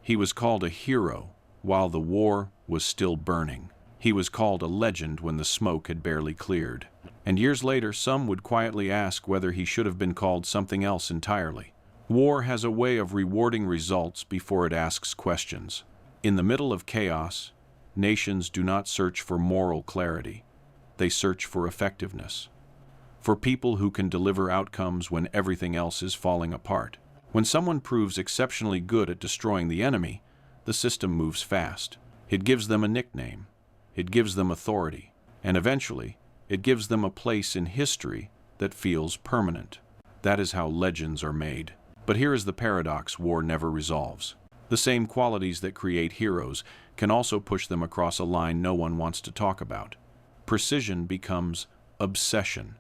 He was called a hero while the war was still burning. He was called a legend when the smoke had barely cleared. And years later, some would quietly ask whether he should have been called something else entirely. War has a way of rewarding results before it asks questions. In the middle of chaos, nations do not search for moral clarity. They search for effectiveness. For people who can deliver outcomes when everything else is falling apart. When someone proves exceptionally good at destroying the enemy, the system moves fast. It gives them a nickname. It gives them authority. And eventually, it gives them a place in history that feels permanent. That is how legends are made. But here is the paradox war never resolves. The same qualities that create heroes can also push them across a line no one wants to talk about. Precision becomes obsession.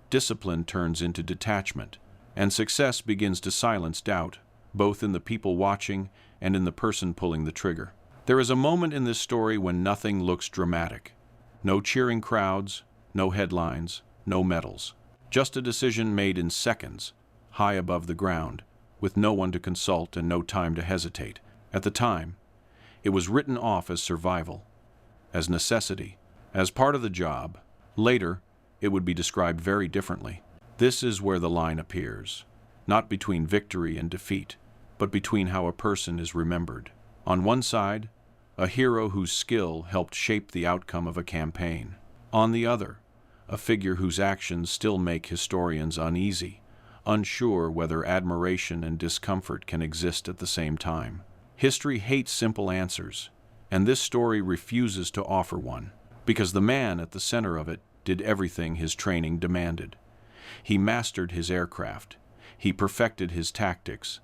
Discipline turns into detachment. And success begins to silence doubt, both in the people watching and in the person pulling the trigger. There is a moment in this story when nothing looks dramatic. No cheering crowds, no headlines, no medals. Just a decision made in seconds, high above the ground, with no one to consult and no time to hesitate. At the time, it was written off as survival, as necessity, as part of the job. Later, it would be described very differently. This is where the line appears, not between victory and defeat, but between how a person is remembered. On one side, a hero whose skill helped shape the outcome of a campaign. On the other, a figure whose actions still make historians uneasy, unsure whether admiration and discomfort can exist at the same time. History hates simple answers, and this story refuses to offer one, because the man at the center of it did everything his training demanded. He mastered his aircraft. He perfected his tactics.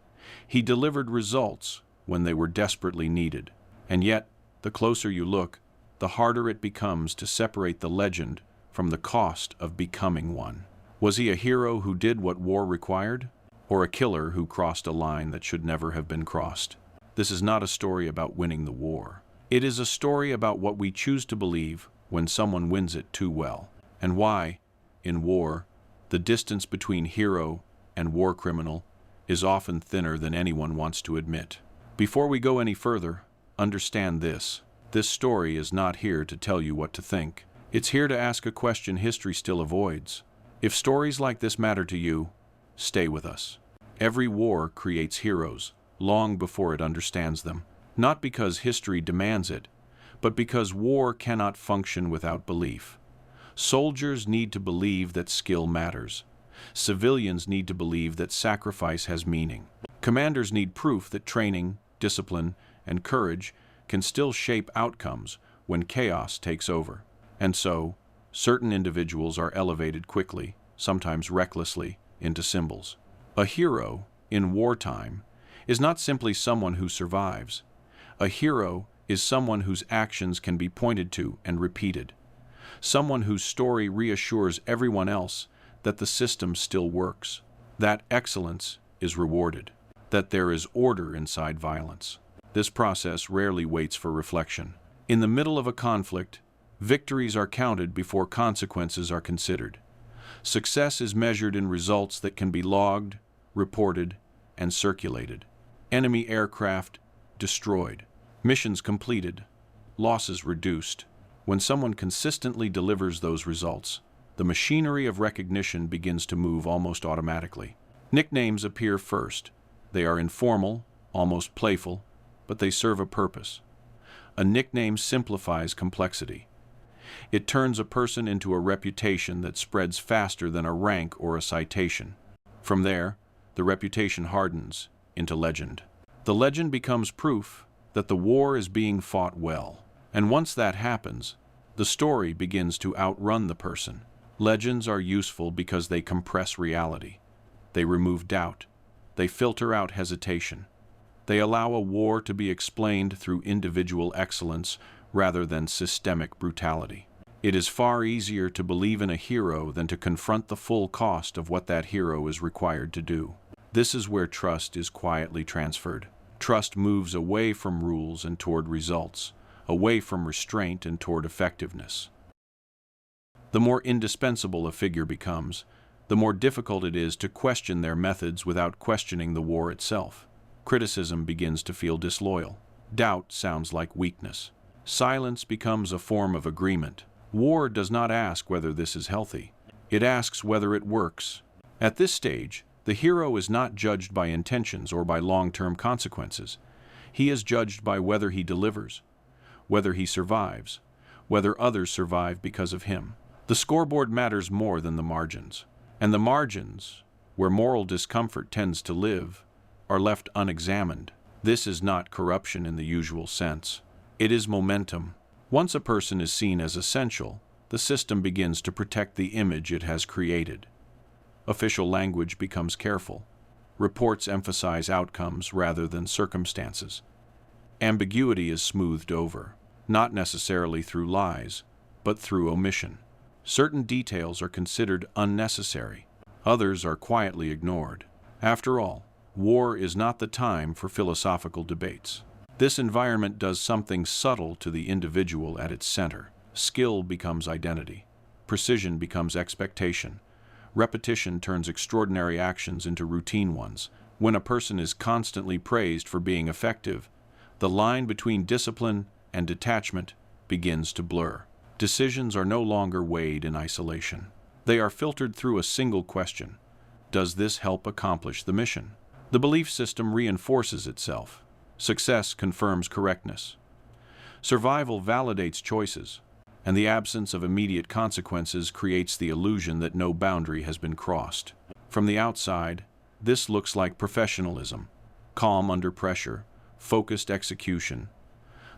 He delivered results when they were desperately needed. And yet, the closer you look, the harder it becomes to separate the legend from the cost of becoming one. Was he a hero who did what war required, or a killer who crossed a line that should never have been crossed? This is not a story about winning the war. It is a story about what we choose to believe when someone wins it too well, and why, in war, the distance between hero and war criminal is often thinner than anyone wants to admit. Before we go any further, understand this. This story is not here to tell you what to think. It's here to ask a question history still avoids. If stories like this matter to you, stay with us. Every war creates heroes, long before it understands them. Not because history demands it, but because war cannot function without belief. Soldiers need to believe that skill matters. Civilians need to believe that sacrifice has meaning. Commanders need proof that training, discipline, and courage can still shape outcomes when chaos takes over. And so, certain individuals are elevated quickly, sometimes recklessly, into symbols. A hero, in wartime, is not simply someone who survives. A hero is someone whose actions can be pointed to and repeated. Someone whose story reassures everyone else that the system still works, that excellence is rewarded, that there is order inside violence. This process rarely waits for reflection. In the middle of a conflict, victories are counted before consequences are considered. Success is measured in results that can be logged, reported, and circulated. Enemy aircraft destroyed, missions completed, losses reduced. When someone consistently delivers those results, the machinery of recognition begins to move almost automatically. Nicknames appear first. They are informal, almost playful, but they serve a purpose. A nickname simplifies complexity. It turns a person into a reputation that spreads faster than a rank or a citation. From there, the reputation hardens into legend. The legend becomes proof that the war is being fought well. And once that happens, the story begins to outrun the person. Legends are useful because they compress reality. They remove doubt. They filter out hesitation. They allow a war to be explained through individual excellence rather than systemic brutality. It is far easier to believe in a hero than to confront the full cost of what that hero is required to do. This is where trust is quietly transferred. Trust moves away from rules and toward results, away from restraint and toward effectiveness. The more indispensable a figure becomes, the more difficult it is to question their methods without questioning the war itself. Criticism begins to feel disloyal. Doubt sounds like weakness. Silence becomes a form of agreement. War does not ask whether this is healthy. It asks whether it works. At this stage, the hero is not judged by intentions or by long-term consequences. He is judged by whether he delivers, whether he survives, whether others survive because of him. The scoreboard matters more than the margins. And the margins, where moral discomfort tends to live, are left unexamined. This is not corruption in the usual sense. It is momentum. Once a person is seen as essential, the system begins to protect the image it has created. Official language becomes careful. Reports emphasize outcomes rather than circumstances. Ambiguity is smoothed over, not necessarily through lies, but through omission. Certain details are considered unnecessary. Others are quietly ignored. After all, war is not the time for philosophical debates. This environment does something subtle to the individual at its center. Skill becomes identity. Precision becomes expectation. Repetition turns extraordinary actions into routine ones. When a person is constantly praised for being effective, the line between discipline and detachment begins to blur. Decisions are no longer weighed in isolation. They are filtered through a single question: does this help accomplish the mission? The belief system reinforces itself. Success confirms correctness. Survival validates choices, and the absence of immediate consequences creates the illusion that no boundary has been crossed. From the outside, this looks like professionalism, calm under pressure, focused execution,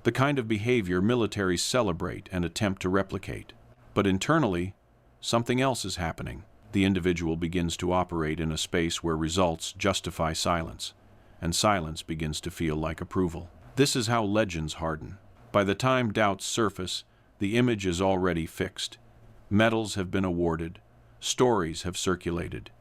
the kind of behavior militaries celebrate and attempt to replicate. But internally, something else is happening. The individual begins to operate in a space where results justify silence, and silence begins to feel like approval. This is how legends harden. By the time doubts surface, the image is already fixed. Medals have been awarded, stories have circulated.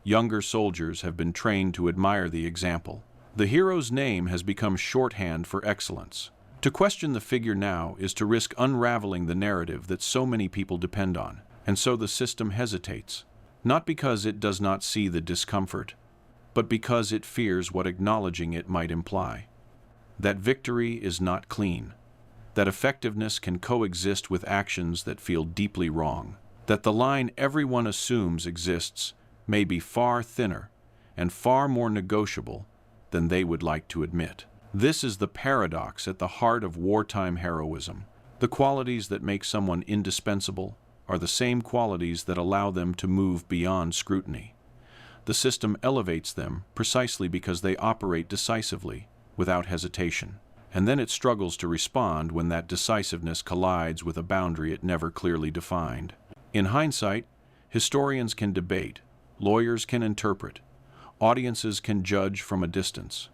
Younger soldiers have been trained to admire the example. The hero's name has become shorthand for excellence. To question the figure now is to risk unraveling the narrative that so many people depend on. And so the system hesitates, not because it does not see the discomfort, but because it fears what acknowledging it might imply. That victory is not clean, that effectiveness can coexist with actions that feel deeply wrong, that the line everyone assumes exists may be far thinner and far more negotiable than they would like to admit. This is the paradox at the heart of wartime heroism. The qualities that make someone indispensable are the same qualities that allow them to move beyond scrutiny. The system elevates them precisely because they operate decisively, without hesitation. And then it struggles to respond when that decisiveness collides with a boundary it never clearly defined. In hindsight, historians can debate, lawyers can interpret, audiences can judge from a distance.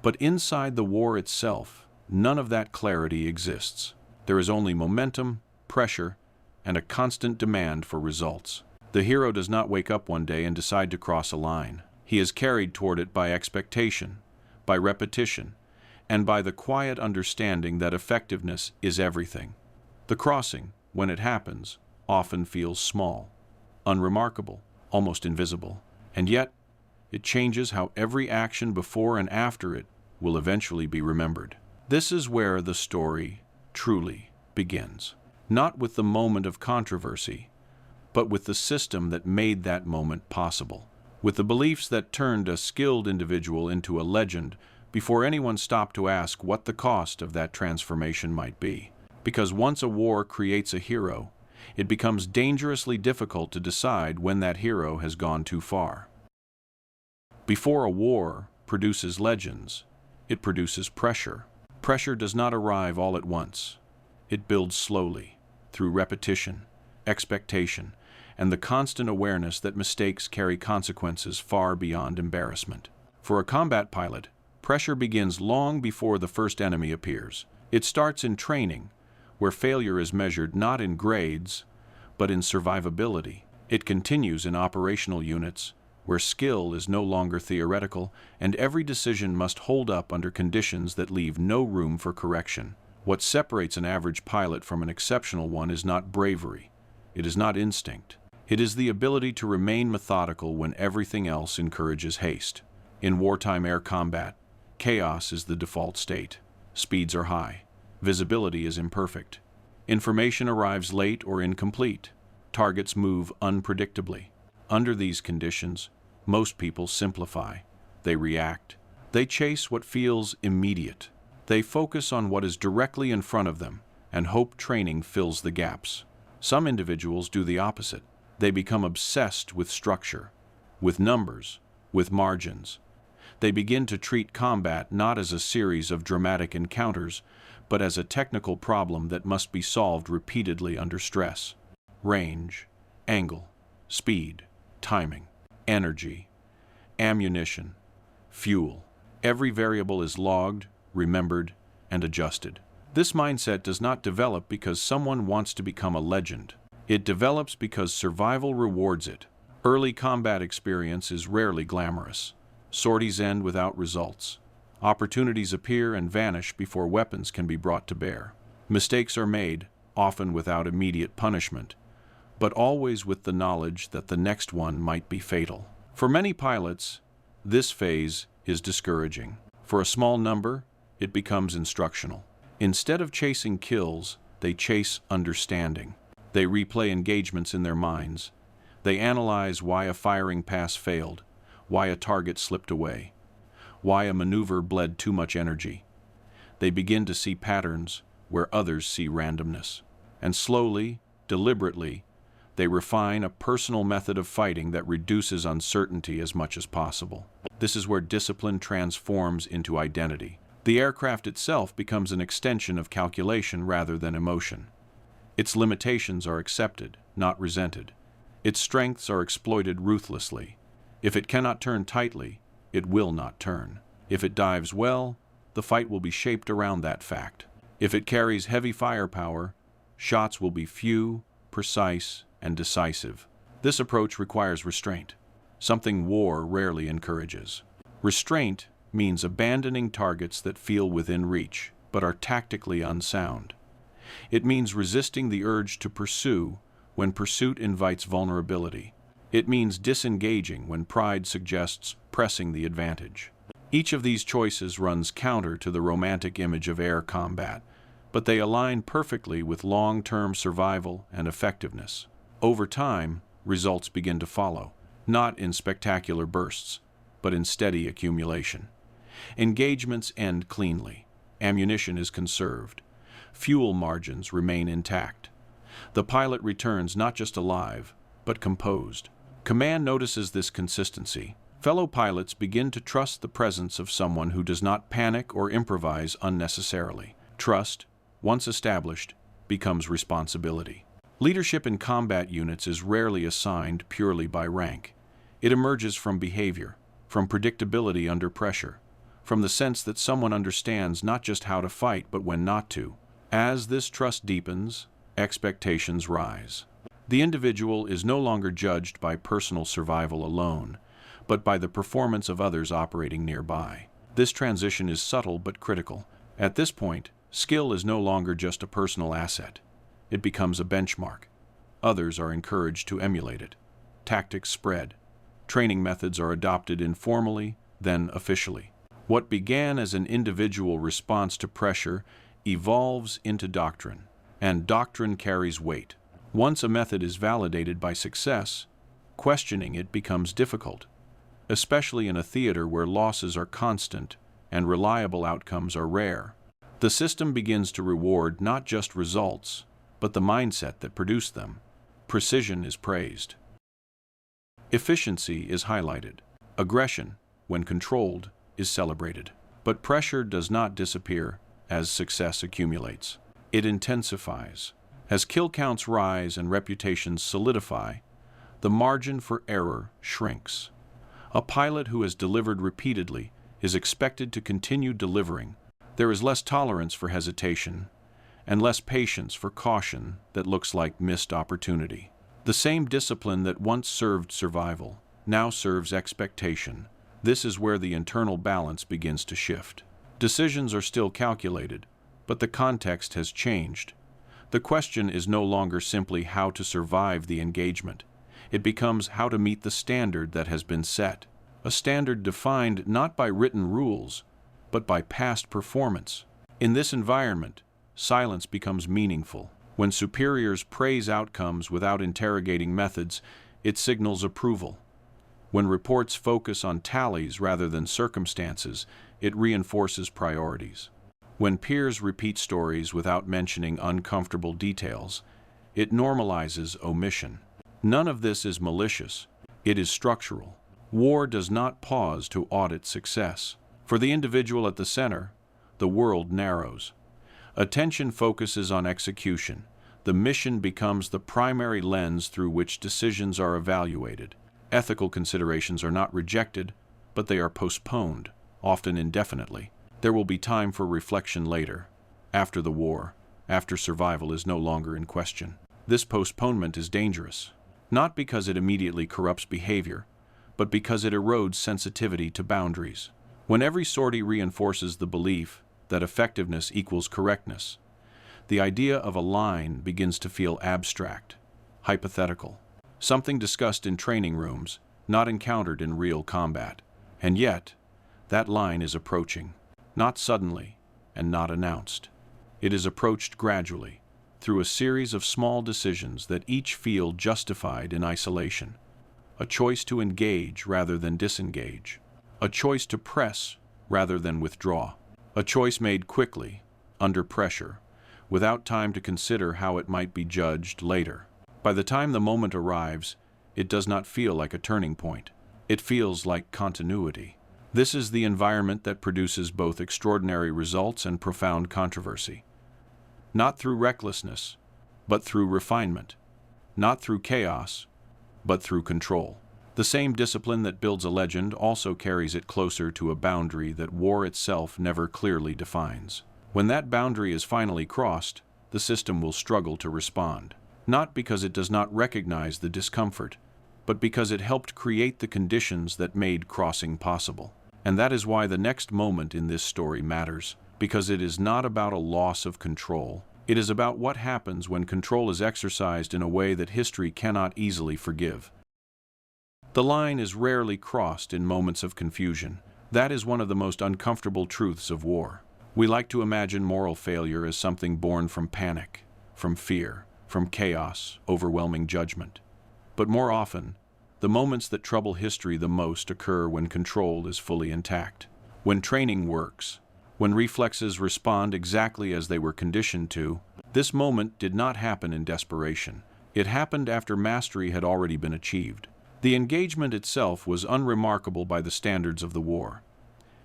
But inside the war itself, none of that clarity exists. There is only momentum, pressure, and a constant demand for results. The hero does not wake up one day and decide to cross a line. He is carried toward it by expectation, by repetition, and by the quiet understanding that effectiveness is everything. The crossing, when it happens, often feels small, unremarkable, almost invisible, and yet it changes how every action before and after it will eventually be remembered. This is where the story truly begins. Not with the moment of controversy, but with the system that made that moment possible. With the beliefs that turned a skilled individual into a legend before anyone stopped to ask what the cost of that transformation might be. Because once a war creates a hero, it becomes dangerously difficult to decide when that hero has gone too far. Before a war produces legends, it produces pressure. Pressure does not arrive all at once. It builds slowly, through repetition, expectation, and the constant awareness that mistakes carry consequences far beyond embarrassment. For a combat pilot, pressure begins long before the first enemy appears. It starts in training, where failure is measured not in grades, but in survivability. It continues in operational units, where skill is no longer theoretical, and every decision must hold up under conditions that leave no room for correction. What separates an average pilot from an exceptional one is not bravery. It is not instinct. It is the ability to remain methodical when everything else encourages haste. In wartime air combat, Chaos is the default state. Speeds are high. Visibility is imperfect. Information arrives late or incomplete. Targets move unpredictably. Under these conditions, most people simplify. They react. They chase what feels immediate. They focus on what is directly in front of them and hope training fills the gaps. Some individuals do the opposite. They become obsessed with structure, with numbers, with margins. They begin to treat combat not as a series of dramatic encounters, but as a technical problem that must be solved repeatedly under stress. Range, angle, speed, timing, energy, ammunition, fuel. Every variable is logged, remembered, and adjusted. This mindset does not develop because someone wants to become a legend. It develops because survival rewards it. Early combat experience is rarely glamorous. Sorties end without results. Opportunities appear and vanish before weapons can be brought to bear. Mistakes are made, often without immediate punishment, but always with the knowledge that the next one might be fatal. For many pilots, this phase is discouraging. For a small number, it becomes instructional. Instead of chasing kills, they chase understanding. They replay engagements in their minds. They analyze why a firing pass failed, why a target slipped away, why a maneuver bled too much energy. They begin to see patterns where others see randomness. And slowly, deliberately, they refine a personal method of fighting that reduces uncertainty as much as possible. This is where discipline transforms into identity. The aircraft itself becomes an extension of calculation rather than emotion. Its limitations are accepted, not resented. Its strengths are exploited ruthlessly. If it cannot turn tightly, it will not turn. If it dives well, the fight will be shaped around that fact. If it carries heavy firepower, shots will be few, precise, and decisive. This approach requires restraint, something war rarely encourages. Restraint means abandoning targets that feel within reach, but are tactically unsound. It means resisting the urge to pursue when pursuit invites vulnerability. It means disengaging when pride suggests pressing the advantage. Each of these choices runs counter to the romantic image of air combat, but they align perfectly with long-term survival and effectiveness. Over time, results begin to follow, not in spectacular bursts, but in steady accumulation. Engagements end cleanly. Ammunition is conserved. Fuel margins remain intact. The pilot returns not just alive, but composed. Command notices this consistency. Fellow pilots begin to trust the presence of someone who does not panic or improvise unnecessarily. Trust, once established, becomes responsibility. Leadership in combat units is rarely assigned purely by rank. It emerges from behavior, from predictability under pressure, from the sense that someone understands not just how to fight but when not to. As this trust deepens, expectations rise. The individual is no longer judged by personal survival alone, but by the performance of others operating nearby. This transition is subtle but critical. At this point, skill is no longer just a personal asset. It becomes a benchmark. Others are encouraged to emulate it. Tactics spread. Training methods are adopted informally, then officially. What began as an individual response to pressure evolves into doctrine, and doctrine carries weight. Once a method is validated by success, questioning it becomes difficult, especially in a theater where losses are constant and reliable outcomes are rare. The system begins to reward not just results, but the mindset that produced them. Precision is praised. Efficiency is highlighted. Aggression, when controlled, is celebrated. But pressure does not disappear as success accumulates. It intensifies. As kill counts rise and reputations solidify, the margin for error shrinks. A pilot who has delivered repeatedly is expected to continue delivering. There is less tolerance for hesitation and less patience for caution that looks like missed opportunity. The same discipline that once served survival now serves expectation. This is where the internal balance begins to shift. Decisions are still calculated, but the context has changed. The question is no longer simply how to survive the engagement. It becomes how to meet the standard that has been set. A standard defined not by written rules, but by past performance. In this environment, silence becomes meaningful. When superiors praise outcomes without interrogating methods, it signals approval. When reports focus on tallies rather than circumstances, it reinforces priorities. When peers repeat stories without mentioning uncomfortable details, it normalizes omission. None of this is malicious. It is structural. War does not pause to audit success. For the individual at the center, the world narrows. Attention focuses on execution. The mission becomes the primary lens through which decisions are evaluated. Ethical considerations are not rejected, but they are postponed, often indefinitely. There will be time for reflection later, after the war, after survival is no longer in question. This postponement is dangerous, not because it immediately corrupts behavior, but because it erodes sensitivity to boundaries. When every sortie reinforces the belief that effectiveness equals correctness, the idea of a line begins to feel abstract, hypothetical, something discussed in training rooms, not encountered in real combat. And yet, that line is approaching, not suddenly and not announced. It is approached gradually, through a series of small decisions that each feel justified in isolation. A choice to engage rather than disengage. A choice to press rather than withdraw. A choice made quickly, under pressure, without time to consider how it might be judged later. By the time the moment arrives, it does not feel like a turning point. It feels like continuity. This is the environment that produces both extraordinary results and profound controversy. Not through recklessness, but through refinement. Not through chaos, but through control. The same discipline that builds a legend also carries it closer to a boundary that war itself never clearly defines. When that boundary is finally crossed, the system will struggle to respond. Not because it does not recognize the discomfort, but because it helped create the conditions that made crossing possible. And that is why the next moment in this story matters, because it is not about a loss of control. It is about what happens when control is exercised in a way that history cannot easily forgive. The line is rarely crossed in moments of confusion. That is one of the most uncomfortable truths of war. We like to imagine moral failure as something born from panic, from fear, from chaos, overwhelming judgment. But more often, the moments that trouble history the most occur when control is fully intact. When training works, when reflexes respond exactly as they were conditioned to. This moment did not happen in desperation. It happened after mastery had already been achieved. The engagement itself was unremarkable by the standards of the war.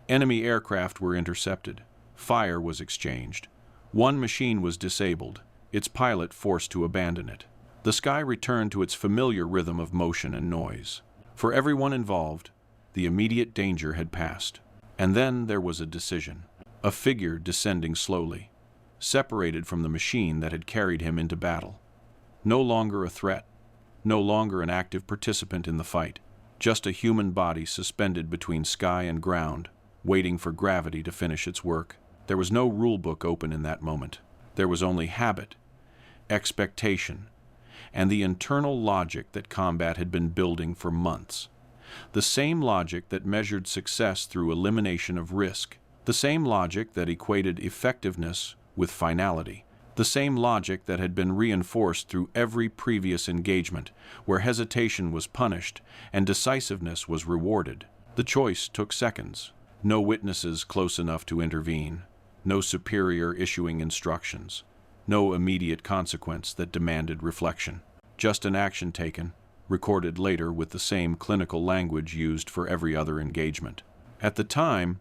Enemy aircraft were intercepted. Fire was exchanged. One machine was disabled, its pilot forced to abandon it. The sky returned to its familiar rhythm of motion and noise. For everyone involved, the immediate danger had passed. And then there was a decision. A figure descending slowly, separated from the machine that had carried him into battle. No longer a threat, no longer an active participant in the fight, just a human body suspended between sky and ground, waiting for gravity to finish its work. There was no rule book open in that moment. There was only habit, expectation, and the internal logic that combat had been building for months. The same logic that measured success through elimination of risk. The same logic that equated effectiveness with finality. The same logic that had been reinforced through every previous engagement, where hesitation was punished and decisiveness was rewarded. The choice took seconds. No witnesses close enough to intervene. No superior issuing instructions. No immediate consequence that demanded reflection. Just an action taken, recorded later with the same clinical language used for every other engagement. At the time,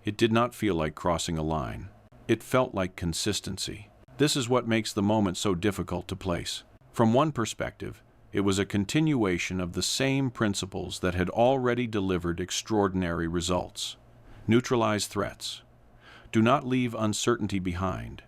it did not feel like crossing a line. It felt like consistency. This is what makes the moment so difficult to place. From one perspective, it was a continuation of the same principles that had already delivered extraordinary results. Neutralize threats. Do not leave uncertainty behind.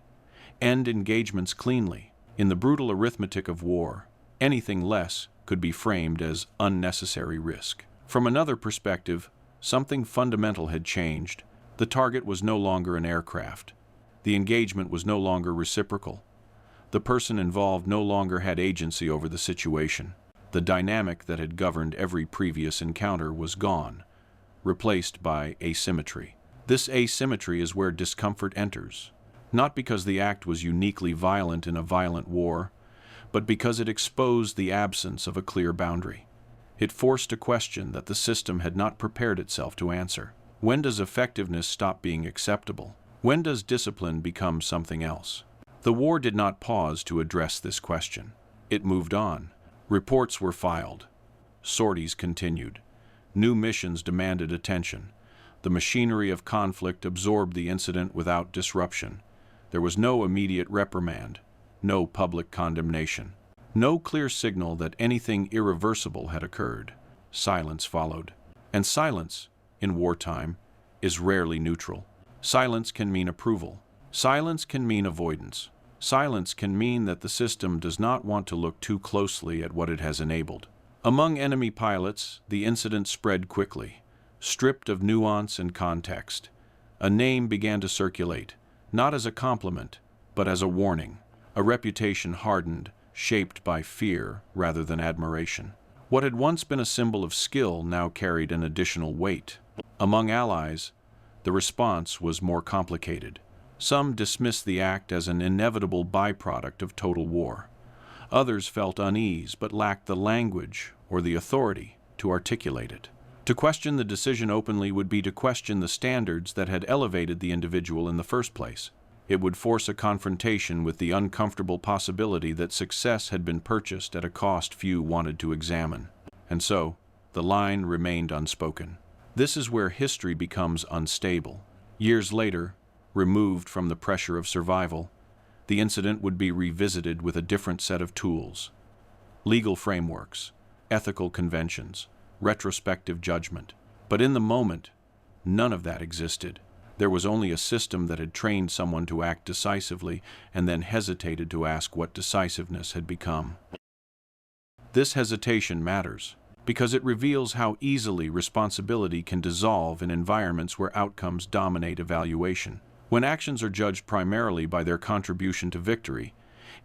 End engagements cleanly. In the brutal arithmetic of war, anything less could be framed as unnecessary risk. From another perspective, something fundamental had changed. The target was no longer an aircraft. The engagement was no longer reciprocal. The person involved no longer had agency over the situation. The dynamic that had governed every previous encounter was gone, replaced by asymmetry. This asymmetry is where discomfort enters, not because the act was uniquely violent in a violent war, but because it exposed the absence of a clear boundary. It forced a question that the system had not prepared itself to answer. When does effectiveness stop being acceptable? When does discipline become something else? The war did not pause to address this question. It moved on. Reports were filed. Sorties continued. New missions demanded attention. The machinery of conflict absorbed the incident without disruption. There was no immediate reprimand, no public condemnation, no clear signal that anything irreversible had occurred. Silence followed. And silence, in wartime, is rarely neutral. Silence can mean approval. Silence can mean avoidance. Silence can mean that the system does not want to look too closely at what it has enabled. Among enemy pilots, the incident spread quickly. Stripped of nuance and context, a name began to circulate, not as a compliment, but as a warning. A reputation hardened, shaped by fear rather than admiration. What had once been a symbol of skill now carried an additional weight. Among allies, the response was more complicated. Some dismissed the act as an inevitable byproduct of total war. Others felt unease but lacked the language or the authority to articulate it. To question the decision openly would be to question the standards that had elevated the individual in the first place. It would force a confrontation with the uncomfortable possibility that success had been purchased at a cost few wanted to examine. And so, the line remained unspoken. This is where history becomes unstable. Years later, removed from the pressure of survival, the incident would be revisited with a different set of tools. Legal frameworks, ethical conventions, retrospective judgment. But in the moment, none of that existed. There was only a system that had trained someone to act decisively and then hesitated to ask what decisiveness had become. This hesitation matters because it reveals how easily responsibility can dissolve in environments where outcomes dominate evaluation. When actions are judged primarily by their contribution to victory,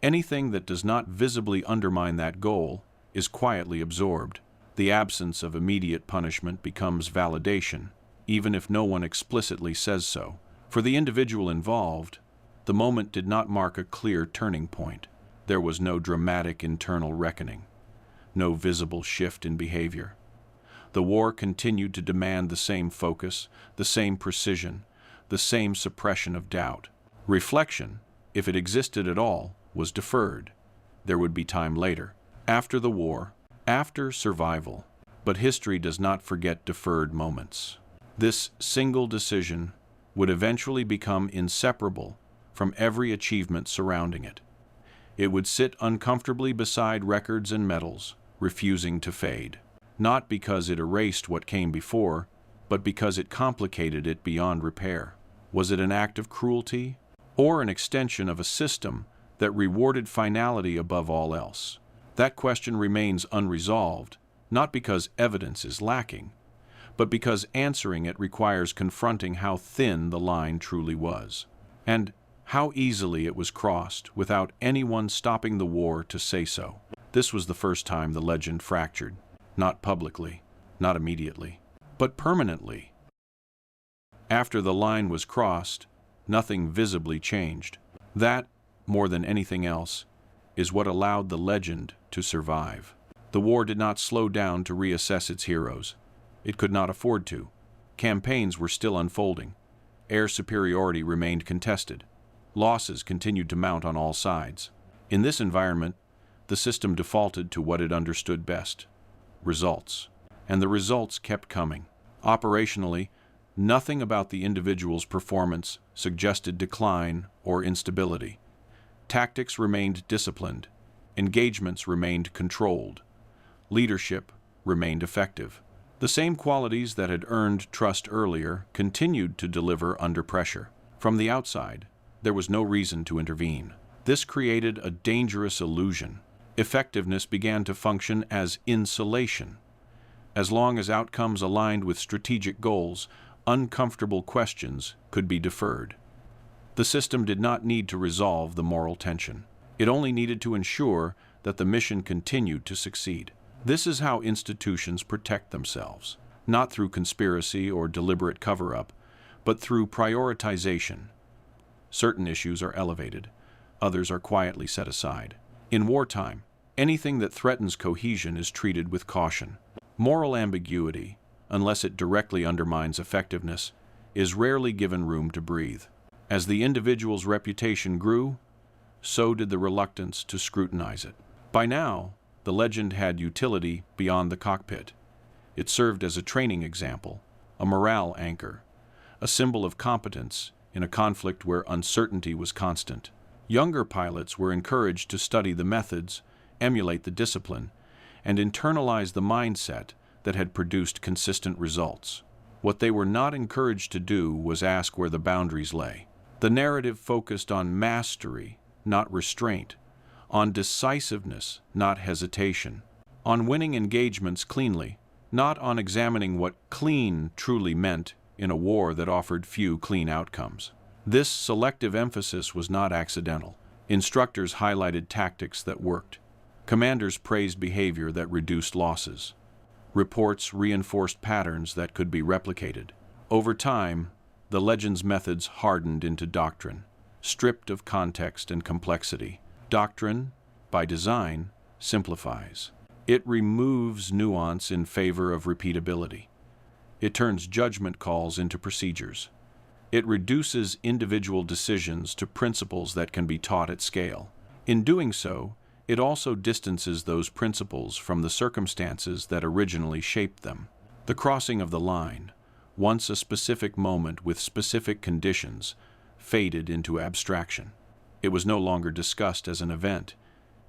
anything that does not visibly undermine that goal is quietly absorbed. The absence of immediate punishment becomes validation, even if no one explicitly says so. For the individual involved, the moment did not mark a clear turning point. There was no dramatic internal reckoning, no visible shift in behavior. The war continued to demand the same focus, the same precision, the same suppression of doubt. Reflection, if it existed at all, was deferred. There would be time later, after the war, after survival. But history does not forget deferred moments. This single decision would eventually become inseparable from every achievement surrounding it. It would sit uncomfortably beside records and medals, refusing to fade. Not because it erased what came before, but because it complicated it beyond repair. Was it an act of cruelty, or an extension of a system that rewarded finality above all else? That question remains unresolved, not because evidence is lacking, but because answering it requires confronting how thin the line truly was, and how easily it was crossed without anyone stopping the war to say so. This was the first time the legend fractured, not publicly, not immediately, but permanently. After the line was crossed, nothing visibly changed. That, more than anything else, is what allowed the legend to survive. The war did not slow down to reassess its heroes. It could not afford to. Campaigns were still unfolding. Air superiority remained contested. Losses continued to mount on all sides. In this environment, the system defaulted to what it understood best: results. And the results kept coming. Operationally, nothing about the individual's performance suggested decline or instability. Tactics remained disciplined. Engagements remained controlled. Leadership remained effective. The same qualities that had earned trust earlier continued to deliver under pressure. From the outside, there was no reason to intervene. This created a dangerous illusion. Effectiveness began to function as insulation. As long as outcomes aligned with strategic goals, uncomfortable questions could be deferred. The system did not need to resolve the moral tension. It only needed to ensure that the mission continued to succeed. This is how institutions protect themselves, not through conspiracy or deliberate cover-up, but through prioritization. Certain issues are elevated, others are quietly set aside. In wartime, anything that threatens cohesion is treated with caution. Moral ambiguity, unless it directly undermines effectiveness, is rarely given room to breathe. As the individual's reputation grew, so did the reluctance to scrutinize it. By now, the legend had utility beyond the cockpit. It served as a training example, a morale anchor, a symbol of competence in a conflict where uncertainty was constant. Younger pilots were encouraged to study the methods, emulate the discipline, and internalize the mindset that had produced consistent results. What they were not encouraged to do was ask where the boundaries lay. The narrative focused on mastery, not restraint, on decisiveness, not hesitation, on winning engagements cleanly, not on examining what clean truly meant in a war that offered few clean outcomes. This selective emphasis was not accidental. Instructors highlighted tactics that worked. Commanders praised behavior that reduced losses. Reports reinforced patterns that could be replicated. Over time, the legend's methods hardened into doctrine, stripped of context and complexity. Doctrine, by design, simplifies. It removes nuance in favor of repeatability. It turns judgment calls into procedures. It reduces individual decisions to principles that can be taught at scale. In doing so, it also distances those principles from the circumstances that originally shaped them. The crossing of the line, once a specific moment with specific conditions, faded into abstraction. It was no longer discussed as an event.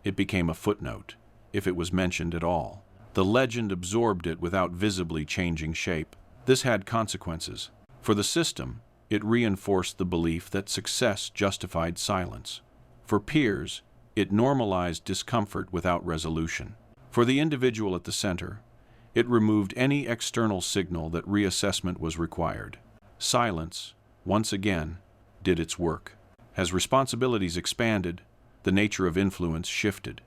It became a footnote, if it was mentioned at all. The legend absorbed it without visibly changing shape. This had consequences. For the system, it reinforced the belief that success justified silence. For peers, it normalized discomfort without resolution. For the individual at the center, it removed any external signal that reassessment was required. Silence, once again, did its work. As responsibilities expanded, the nature of influence shifted.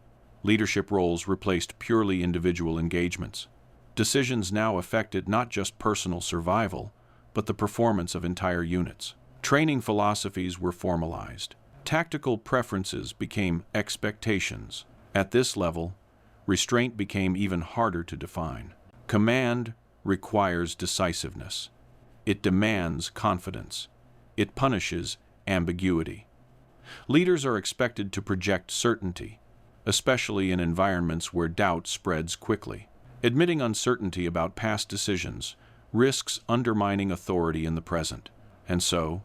Leadership roles replaced purely individual engagements. Decisions now affected not just personal survival, but the performance of entire units. Training philosophies were formalized. Tactical preferences became expectations. At this level, restraint became even harder to define. Command requires decisiveness. It demands confidence. It punishes ambiguity. Leaders are expected to project certainty, especially in environments where doubt spreads quickly. Admitting uncertainty about past decisions risks undermining authority in the present, and so,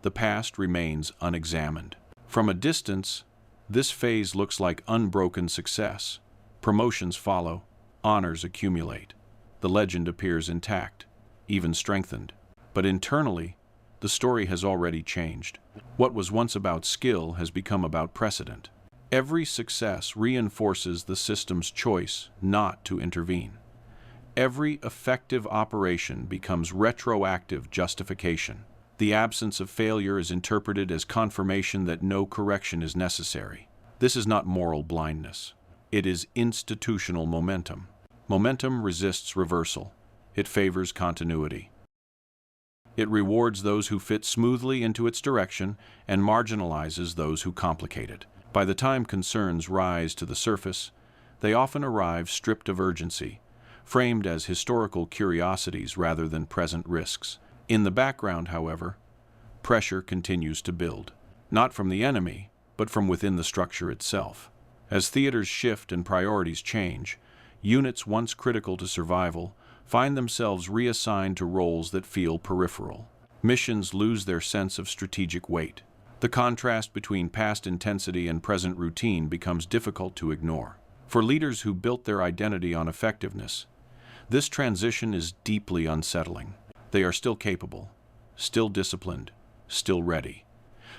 the past remains unexamined. From a distance, this phase looks like unbroken success. Promotions follow, honors accumulate. The legend appears intact, even strengthened. But internally, the story has already changed. What was once about skill has become about precedent. Every success reinforces the system's choice not to intervene. Every effective operation becomes retroactive justification. The absence of failure is interpreted as confirmation that no correction is necessary. This is not moral blindness. It is institutional momentum. Momentum resists reversal. It favors continuity. It rewards those who fit smoothly into its direction and marginalizes those who complicate it. By the time concerns rise to the surface, they often arrive stripped of urgency, framed as historical curiosities rather than present risks. In the background, however, pressure continues to build, not from the enemy, but from within the structure itself. As theaters shift and priorities change, units once critical to survival find themselves reassigned to roles that feel peripheral. Missions lose their sense of strategic weight. The contrast between past intensity and present routine becomes difficult to ignore. For leaders who built their identity on effectiveness, this transition is deeply unsettling. They are still capable, still disciplined, still ready.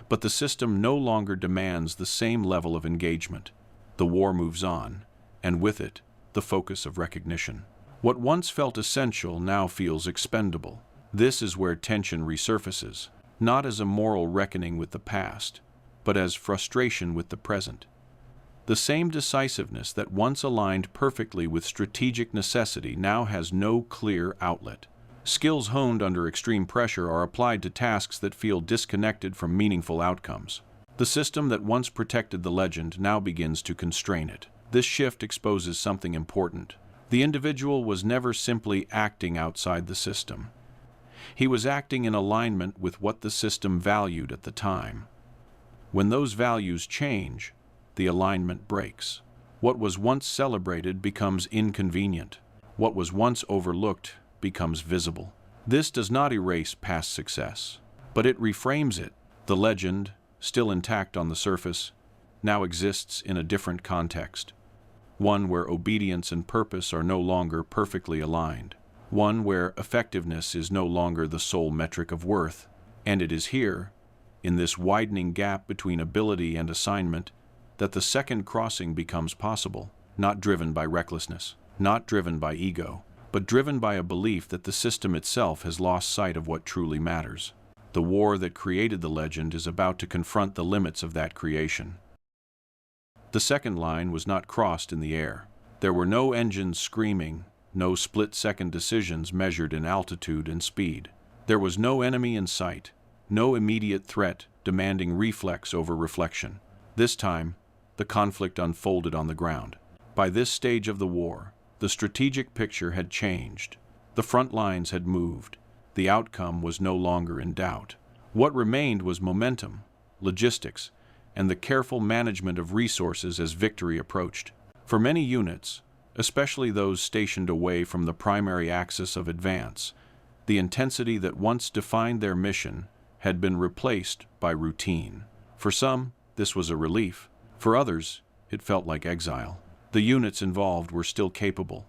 But the system no longer demands the same level of engagement. The war moves on, and with it, the focus of recognition. What once felt essential now feels expendable. This is where tension resurfaces, not as a moral reckoning with the past, but as frustration with the present. The same decisiveness that once aligned perfectly with strategic necessity now has no clear outlet. Skills honed under extreme pressure are applied to tasks that feel disconnected from meaningful outcomes. The system that once protected the legend now begins to constrain it. This shift exposes something important. The individual was never simply acting outside the system. He was acting in alignment with what the system valued at the time. When those values change, the alignment breaks. What was once celebrated becomes inconvenient. What was once overlooked becomes visible. This does not erase past success, but it reframes it. The legend, still intact on the surface, now exists in a different context. One where obedience and purpose are no longer perfectly aligned. One where effectiveness is no longer the sole metric of worth. And it is here, in this widening gap between ability and assignment, that the second crossing becomes possible, not driven by recklessness, not driven by ego, but driven by a belief that the system itself has lost sight of what truly matters. The war that created the legend is about to confront the limits of that creation. The second line was not crossed in the air. There were no engines screaming, no split-second decisions measured in altitude and speed. There was no enemy in sight, no immediate threat demanding reflex over reflection. This time, the conflict unfolded on the ground. By this stage of the war, the strategic picture had changed. The front lines had moved. The outcome was no longer in doubt. What remained was momentum, logistics, and the careful management of resources as victory approached. For many units, especially those stationed away from the primary axis of advance, the intensity that once defined their mission had been replaced by routine. For some, this was a relief. For others, it felt like exile. The units involved were still capable,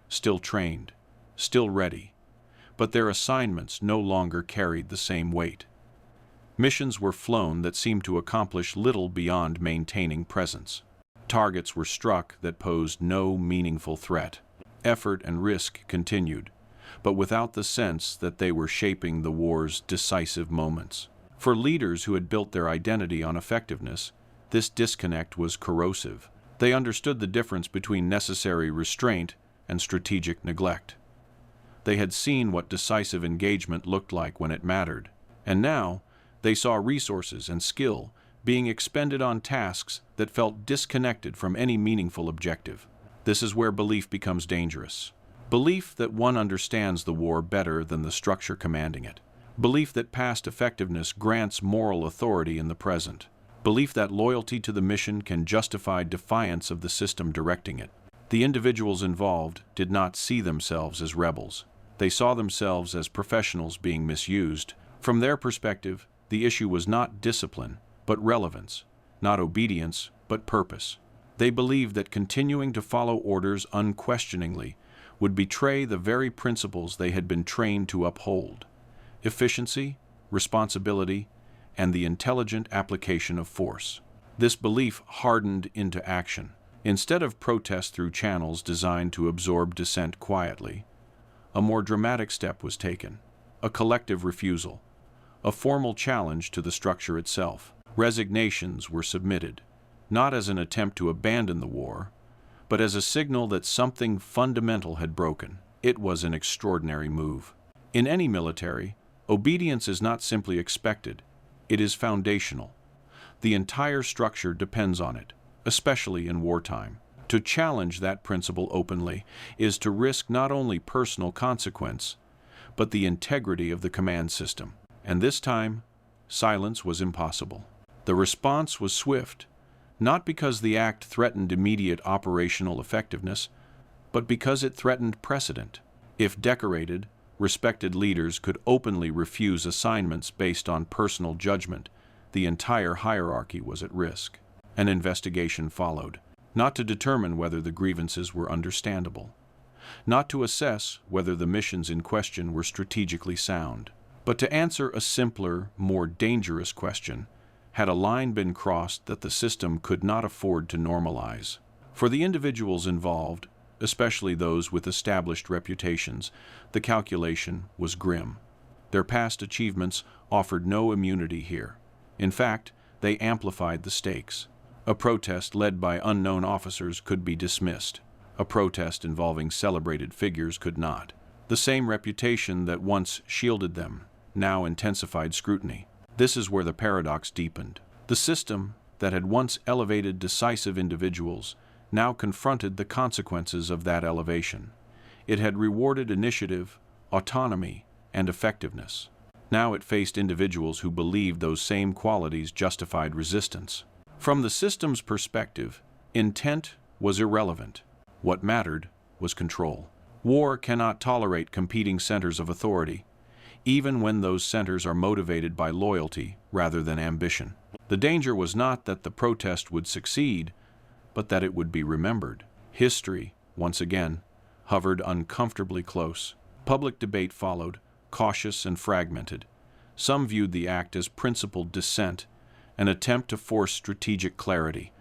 still trained, still ready, but their assignments no longer carried the same weight. Missions were flown that seemed to accomplish little beyond maintaining presence. Targets were struck that posed no meaningful threat. Effort and risk continued, but without the sense that they were shaping the war's decisive moments. For leaders who had built their identity on effectiveness, this disconnect was corrosive. They understood the difference between necessary restraint and strategic neglect. They had seen what decisive engagement looked like when it mattered, and now they saw resources and skill being expended on tasks that felt disconnected from any meaningful objective. This is where belief becomes dangerous. Belief that one understands the war better than the structure commanding it. Belief that past effectiveness grants moral authority in the present. Belief that loyalty to the mission can justify defiance of the system directing it. The individuals involved did not see themselves as rebels. They saw themselves as professionals being misused. From their perspective, the issue was not discipline, but relevance, not obedience, but purpose. They believed that continuing to follow orders unquestioningly would betray the very principles they had been trained to uphold: efficiency, responsibility, and the intelligent application of force. This belief hardened into action. Instead of protest through channels designed to absorb dissent quietly, a more dramatic step was taken: a collective refusal, a formal challenge to the structure itself. Resignations were submitted, not as an attempt to abandon the war, but as a signal that something fundamental had broken. It was an extraordinary move. In any military, obedience is not simply expected, it is foundational. The entire structure depends on it, especially in wartime. To challenge that principle openly is to risk not only personal consequence, but the integrity of the command system. And this time, silence was impossible. The response was swift, not because the act threatened immediate operational effectiveness, but because it threatened precedent. If decorated, respected leaders could openly refuse assignments based on personal judgment, the entire hierarchy was at risk. An investigation followed, not to determine whether the grievances were understandable, not to assess whether the missions in question were strategically sound, but to answer a simpler, more dangerous question: had a line been crossed that the system could not afford to normalize? For the individuals involved, especially those with established reputations, the calculation was grim. Their past achievements offered no immunity here. In fact, they amplified the stakes. A protest led by unknown officers could be dismissed. A protest involving celebrated figures could not. The same reputation that once shielded them now intensified scrutiny. This is where the paradox deepened. The system that had once elevated decisive individuals now confronted the consequences of that elevation. It had rewarded initiative, autonomy, and effectiveness. Now it faced individuals who believed those same qualities justified resistance. From the system's perspective, intent was irrelevant. What mattered was control. War cannot tolerate competing centers of authority, even when those centers are motivated by loyalty rather than ambition. The danger was not that the protest would succeed, but that it would be remembered. History, once again, hovered uncomfortably close. Public debate followed, cautious and fragmented. Some viewed the act as principled dissent, an attempt to force strategic clarity.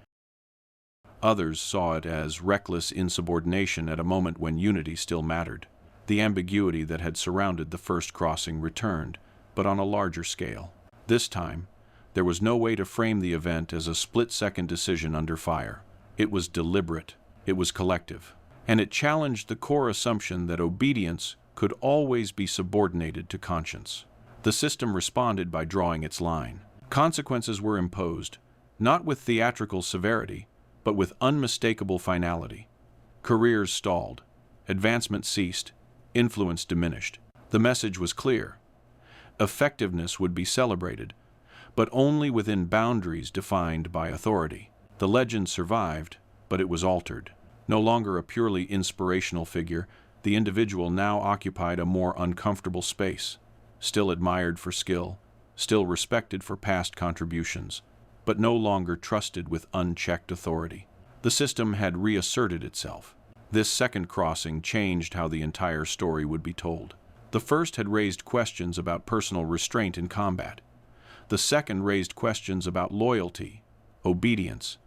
Others saw it as reckless insubordination at a moment when unity still mattered. The ambiguity that had surrounded the first crossing returned, but on a larger scale. This time, there was no way to frame the event as a split-second decision under fire. It was deliberate, it was collective, and it challenged the core assumption that obedience could always be subordinated to conscience. The system responded by drawing its line. Consequences were imposed, not with theatrical severity, but with unmistakable finality. Careers stalled, advancement ceased, influence diminished. The message was clear. Effectiveness would be celebrated, but only within boundaries defined by authority. The legend survived, but it was altered. No longer a purely inspirational figure, the individual now occupied a more uncomfortable space, still admired for skill, still respected for past contributions, but no longer trusted with unchecked authority. The system had reasserted itself. This second crossing changed how the entire story would be told. The first had raised questions about personal restraint in combat. The second raised questions about loyalty, obedience,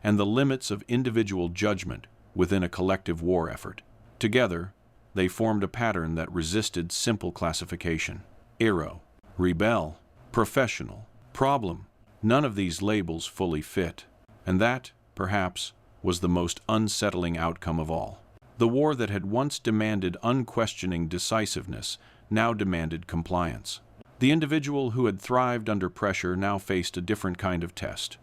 and the limits of individual judgment within a collective war effort. Together, they formed a pattern that resisted simple classification. Hero, rebel, professional, problem. None of these labels fully fit, and that, perhaps, was the most unsettling outcome of all. The war that had once demanded unquestioning decisiveness now demanded compliance. The individual who had thrived under pressure now faced a different kind of test,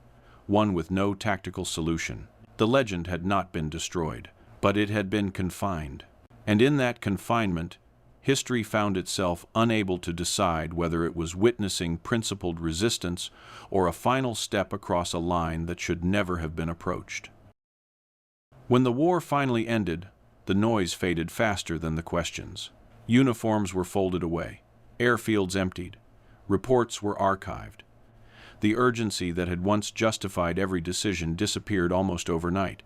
one with no tactical solution. The legend had not been destroyed, but it had been confined. And in that confinement, history found itself unable to decide whether it was witnessing principled resistance or a final step across a line that should never have been approached. When the war finally ended, the noise faded faster than the questions. Uniforms were folded away, airfields emptied, reports were archived. The urgency that had once justified every decision disappeared almost overnight,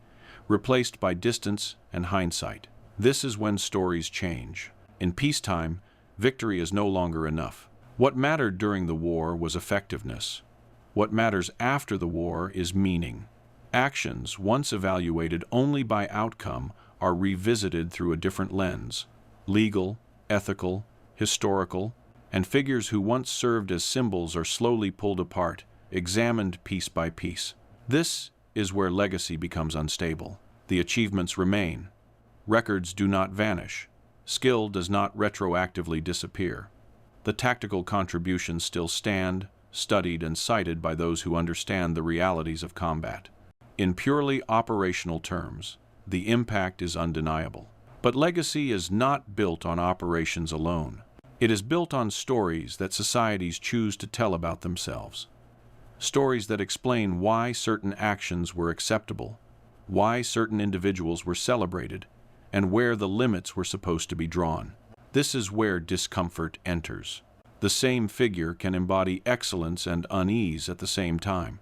replaced by distance and hindsight. This is when stories change. In peacetime, victory is no longer enough. What mattered during the war was effectiveness. What matters after the war is meaning. Actions, once evaluated only by outcome, are revisited through a different lens. Legal, ethical, historical, and figures who once served as symbols are slowly pulled apart, examined piece by piece. This is where legacy becomes unstable. The achievements remain. Records do not vanish. Skill does not retroactively disappear. The tactical contributions still stand, studied and cited by those who understand the realities of combat. In purely operational terms, the impact is undeniable. But legacy is not built on operations alone. It is built on stories that societies choose to tell about themselves. Stories that explain why certain actions were acceptable, why certain individuals were celebrated, and where the limits were supposed to be drawn. This is where discomfort enters. The same figure can embody excellence and unease at the same time.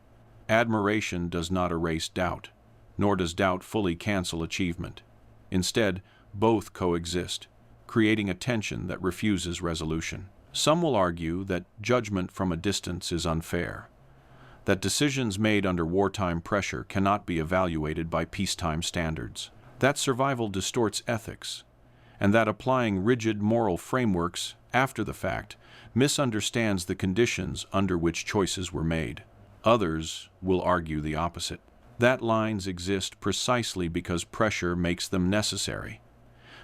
Admiration does not erase doubt, nor does doubt fully cancel achievement. Instead, both coexist, creating a tension that refuses resolution. Some will argue that judgment from a distance is unfair, that decisions made under wartime pressure cannot be evaluated by peacetime standards, that survival distorts ethics, and that applying rigid moral frameworks after the fact misunderstands the conditions under which choices were made. Others will argue the opposite, that lines exist precisely because pressure makes them necessary,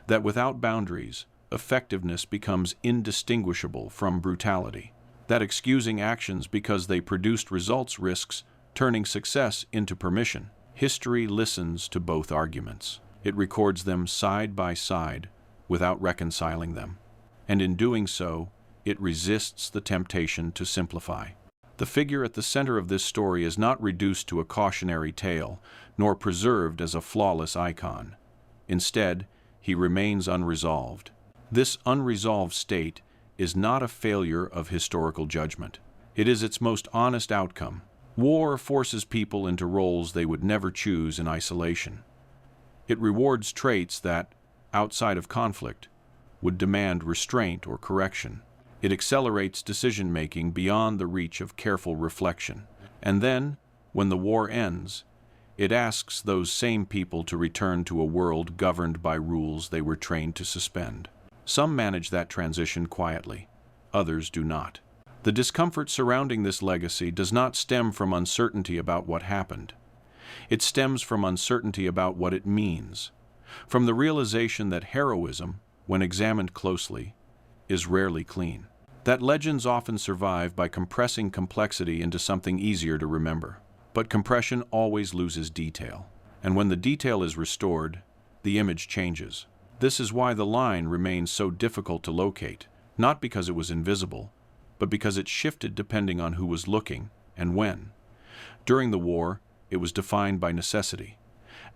that without boundaries, effectiveness becomes indistinguishable from brutality. That excusing actions because they produced results risks turning success into permission. History listens to both arguments. It records them side by side without reconciling them. And in doing so, it resists the temptation to simplify. The figure at the center of this story is not reduced to a cautionary tale, nor preserved as a flawless icon. Instead, he remains unresolved. This unresolved state is not a failure of historical judgment. It is its most honest outcome. War forces people into roles they would never choose in isolation. It rewards traits that, outside of conflict, would demand restraint or correction. It accelerates decision-making beyond the reach of careful reflection. And then, when the war ends, it asks those same people to return to a world governed by rules they were trained to suspend. Some manage that transition quietly, others do not. The discomfort surrounding this legacy does not stem from uncertainty about what happened. It stems from uncertainty about what it means, from the realization that heroism, when examined closely, is rarely clean. That legends often survive by compressing complexity into something easier to remember. But compression always loses detail, and when the detail is restored, the image changes. This is why the line remains so difficult to locate, not because it was invisible, but because it shifted depending on who was looking and when. During the war, it was defined by necessity.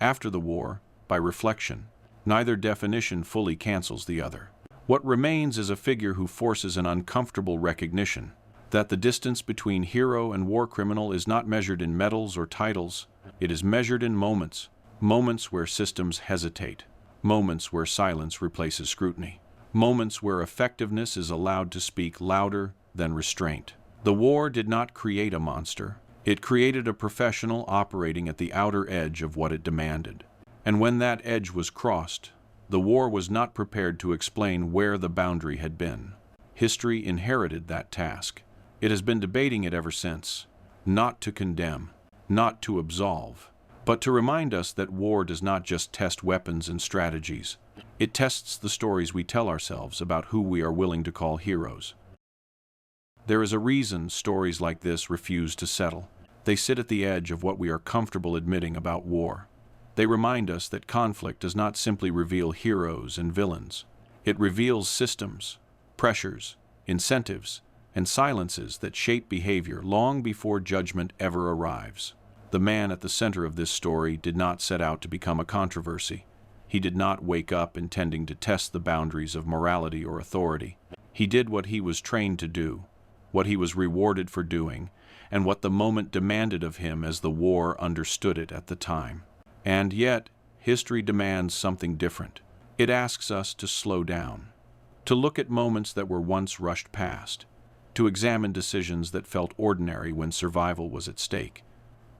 After the war, by reflection. Neither definition fully cancels the other. What remains is a figure who forces an uncomfortable recognition that the distance between hero and war criminal is not measured in medals or titles. It is measured in moments, moments where systems hesitate, moments where silence replaces scrutiny, moments where effectiveness is allowed to speak louder than restraint. The war did not create a monster. It created a professional operating at the outer edge of what it demanded. And when that edge was crossed, the war was not prepared to explain where the boundary had been. History inherited that task. It has been debating it ever since, not to condemn, not to absolve, but to remind us that war does not just test weapons and strategies. It tests the stories we tell ourselves about who we are willing to call heroes. There is a reason stories like this refuse to settle. They sit at the edge of what we are comfortable admitting about war. They remind us that conflict does not simply reveal heroes and villains. It reveals systems, pressures, incentives, and silences that shape behavior long before judgment ever arrives. The man at the center of this story did not set out to become a controversy. He did not wake up intending to test the boundaries of morality or authority. He did what he was trained to do, what he was rewarded for doing, and what the moment demanded of him as the war understood it at the time. And yet, history demands something different. It asks us to slow down, to look at moments that were once rushed past, to examine decisions that felt ordinary when survival was at stake,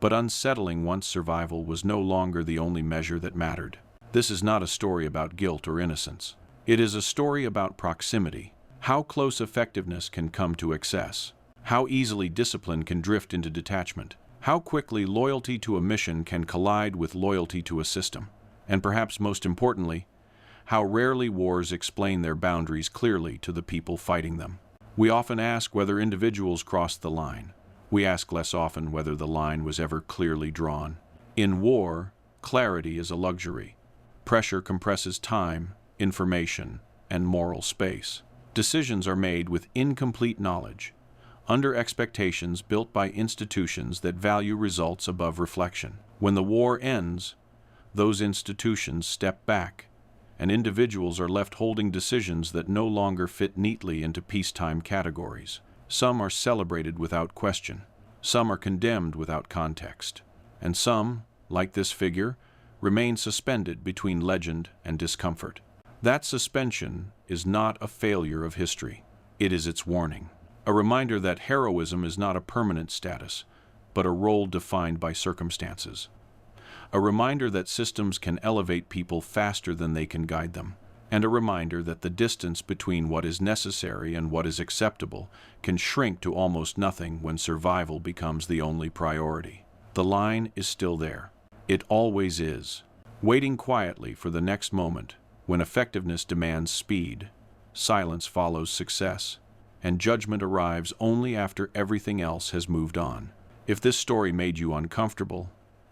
but unsettling once survival was no longer the only measure that mattered. This is not a story about guilt or innocence. It is a story about proximity, how close effectiveness can come to excess, how easily discipline can drift into detachment, how quickly loyalty to a mission can collide with loyalty to a system, and perhaps most importantly, how rarely wars explain their boundaries clearly to the people fighting them. We often ask whether individuals crossed the line. We ask less often whether the line was ever clearly drawn. In war, clarity is a luxury. Pressure compresses time, information, and moral space. Decisions are made with incomplete knowledge, under expectations built by institutions that value results above reflection. When the war ends, those institutions step back, and individuals are left holding decisions that no longer fit neatly into peacetime categories. Some are celebrated without question, some are condemned without context, and some, like this figure, remain suspended between legend and discomfort. That suspension is not a failure of history. It is its warning. A reminder that heroism is not a permanent status, but a role defined by circumstances. A reminder that systems can elevate people faster than they can guide them. And a reminder that the distance between what is necessary and what is acceptable can shrink to almost nothing when survival becomes the only priority. The line is still there. It always is, waiting quietly for the next moment when effectiveness demands speed silence follows success, and judgment arrives only after everything else has moved on. If this story made you uncomfortable,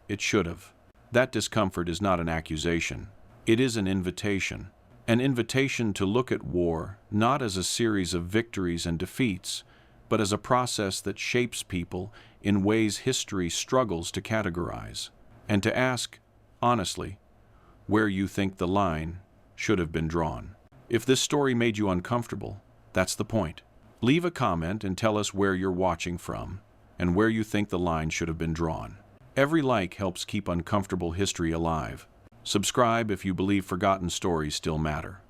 it should have. That discomfort is not an accusation. It is an invitation. An invitation to look at war not as a series of victories and defeats, but as a process that shapes people in ways history struggles to categorize, and to ask, honestly, where you think the line should have been drawn. If this story made you uncomfortable, that's the point. Leave a comment and tell us where you're watching from and where you think the line should have been drawn. Every like helps keep uncomfortable history alive. Subscribe if you believe forgotten stories still matter.